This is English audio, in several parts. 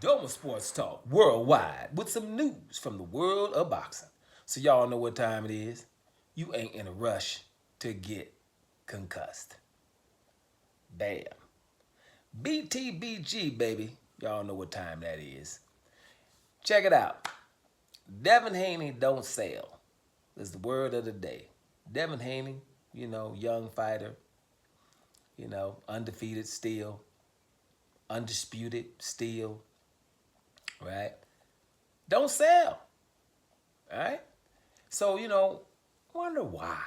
Doma Sports Talk worldwide with some news from the world of boxing. So y'all know what time it is. You ain't in a rush to get concussed. Bam. BTBG, baby. Y'all know what time that is. Check it out. Devin Haney don't sell. Is the word of the day. Devin Haney, young fighter, undefeated still, undisputed still, right? Don't sell, right? So, wonder why.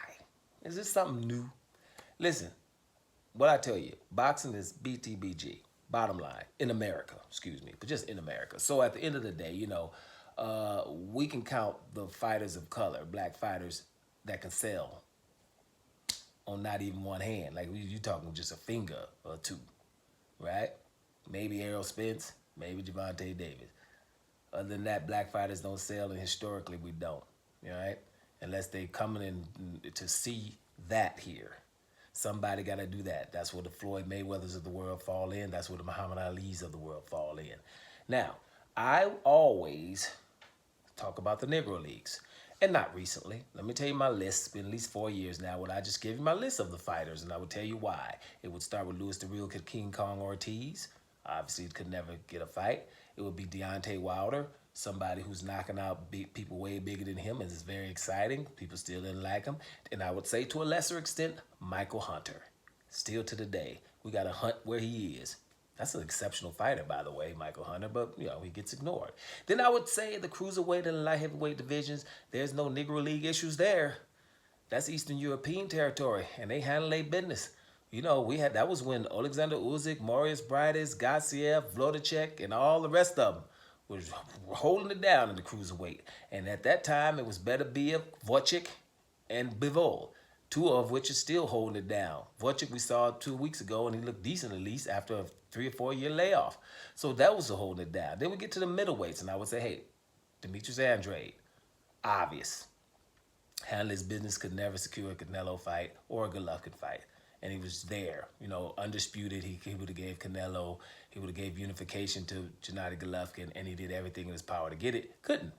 Is this something new? Listen, what I tell you, boxing is BTBG, bottom line, in America, excuse me, but just in America. So at the end of the day, we can count the fighters of color, black fighters that can sell on not even one hand. Like you talking just a finger or two, right? Maybe Errol Spence, maybe Javante Davis. Other than that, black fighters don't sell, and historically we don't, right? Unless they coming in to see that here. Somebody got to do that. That's where the Floyd Mayweathers of the world fall in. That's where the Muhammad Ali's of the world fall in. Now, I always talk about the Negro Leagues. And not recently. Let me tell you my list. It's been at least 4 years now when I just gave you my list of the fighters, and I would tell you why. It would start with Louis the Real King Kong Ortiz. Obviously, could never get a fight. It would be Deontay Wilder, somebody who's knocking out people way bigger than him, and is very exciting. People still didn't like him. And I would say, to a lesser extent, Michael Hunter. Still to the day, we got to hunt where he is. That's an exceptional fighter, by the way, Michael Hunter, but, he gets ignored. Then I would say the cruiserweight and light heavyweight divisions, there's no Negro League issues there. That's Eastern European territory, and they handle their business. That was when Alexander Usyk, Marius Brides, Gassiev, Vlodacek, and all the rest of them was holding it down in the cruiserweight. And at that time, it was Beterbiev, Wojcik, and Bivol, two of which are still holding it down. Wojcik we saw 2 weeks ago, and he looked decent at least after a 3 or 4 year layoff. So that was holding it down. Then we get to the middleweights, and I would say, hey, Demetrius Andrade, obvious. Handled his business, could never secure a Canelo fight or a Golovkin fight. And he was there, undisputed. He would have gave Canelo, he would have gave unification to Gennady Golovkin, and he did everything in his power to get it. Couldn't,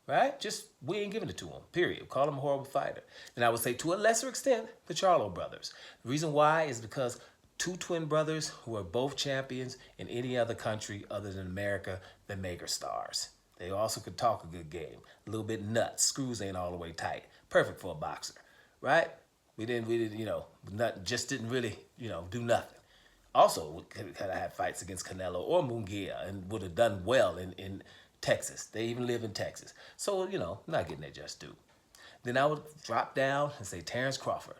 right? Just, we ain't giving it to him, period. Call him a horrible fighter. And I would say, to a lesser extent, the Charlo brothers. The reason why is because two twin brothers who are both champions in any other country other than America, the mega stars. They also could talk a good game. A little bit nuts. Screws ain't all the way tight. Perfect for a boxer, right? We didn't, just didn't really, do nothing. Also, we could have had fights against Canelo or Munguia and would have done well in Texas. They even live in Texas. So, not getting their just due. Then I would drop down and say Terrence Crawford.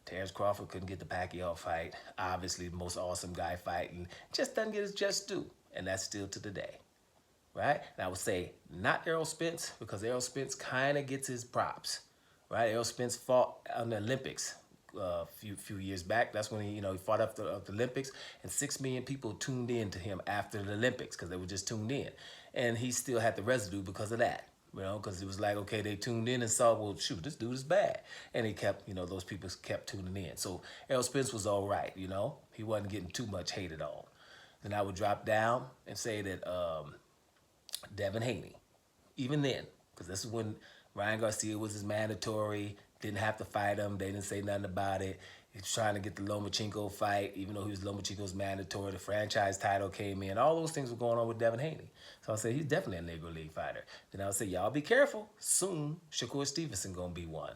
Terrence Crawford couldn't get the Pacquiao fight. Obviously, the most awesome guy fighting. Just doesn't get his just due. And that's still to the day. Right? And I would say not Errol Spence, because Errol Spence kind of gets his props. Right? Errol Spence fought on the Olympics a few years back. That's when he fought up the Olympics, and 6 million people tuned in to him after the Olympics because they were just tuned in. And he still had the residue because of that. Because it was like, okay, they tuned in and saw, well, shoot, this dude is bad. And he kept, those people kept tuning in. So Errol Spence was all right, He wasn't getting too much hated on. Then I would drop down and say that Devin Haney, even then, because this is when Ryan Garcia was his mandatory, didn't have to fight him, they didn't say nothing about it. He was trying to get the Lomachenko fight, even though he was Lomachenko's mandatory. The franchise title came in. All those things were going on with Devin Haney. So I say he's definitely a Negro League fighter. Then I would say, y'all be careful. Soon, Shakur Stevenson going to be one.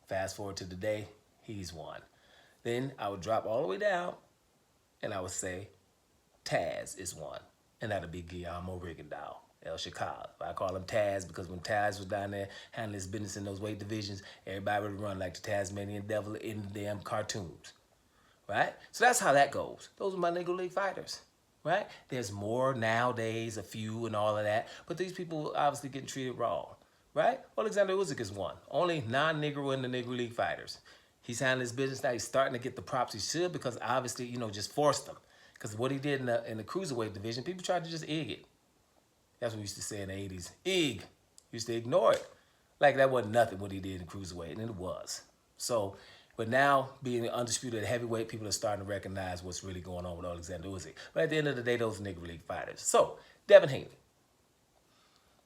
Fast forward to today, he's one. Then I would drop all the way down, and I would say Taz is one. And that'll be Guillermo Rigondeaux, El Chicago. I call him Taz because when Taz was down there handling his business in those weight divisions, everybody would run like the Tasmanian devil in the damn cartoons, right? So that's how that goes. Those are my Negro League fighters, right? There's more nowadays, a few and all of that, but these people obviously getting treated wrong, right? Alexander Usyk is one. Only non-Negro in the Negro League fighters. He's handling his business now. He's starting to get the props he should because obviously, just forced him. Because what he did in the cruiserweight division, people tried to just egg it. That's what we used to say in the 80s. Egg. Used to ignore it. Like that wasn't nothing what he did in cruiserweight, and it was. So But now, being undisputed heavyweight, people are starting to recognize what's really going on with Alexander Usyk. But at the end of the day, those are nigga league fighters. So, Devin Haney.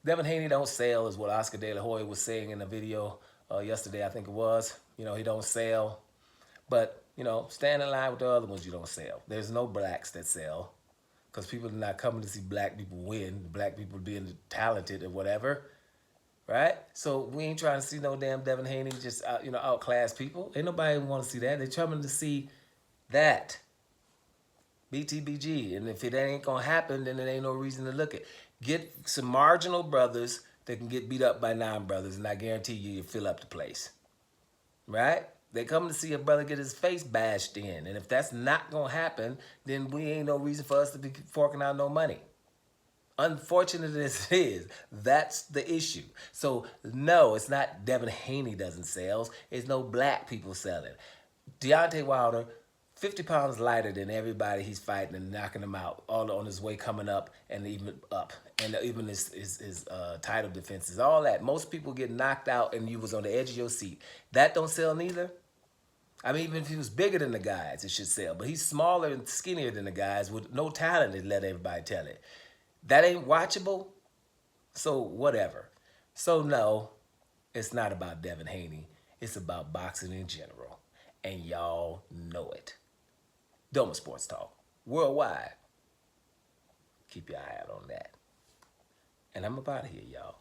Devin Haney don't sell, is what Oscar De La Hoya was saying in a video yesterday, I think it was. You know, he don't sell. But, you know, stand in line with the other ones you don't sell. There's no blacks that sell because people are not coming to see black people win, black people being talented or whatever, right? So we ain't trying to see no damn Devin Haney just outclass people. Ain't nobody want to see that. They're trying to see that. BTBG. And if it ain't going to happen, then there ain't no reason to look at. Get some marginal brothers that can get beat up by 9 brothers, and I guarantee you'll fill up the place. Right? They come to see a brother get his face bashed in. And if that's not going to happen, then we ain't no reason for us to be forking out no money. Unfortunate as it is, that's the issue. So, no, it's not Devin Haney doesn't sell. It's no black people selling. Deontay Wilder, 50 pounds lighter than everybody he's fighting and knocking him out, all on his way coming up and even up. And even his title defenses, all that. Most people get knocked out and you was on the edge of your seat. That don't sell neither. I mean, even if he was bigger than the guys, it should sell. But he's smaller and skinnier than the guys with no talent, to let everybody tell it. That ain't watchable, so whatever. So no, it's not about Devin Haney. It's about boxing in general. And y'all know it. Doma Sports Talk, worldwide. Keep your eye out on that. And I'm about here, y'all.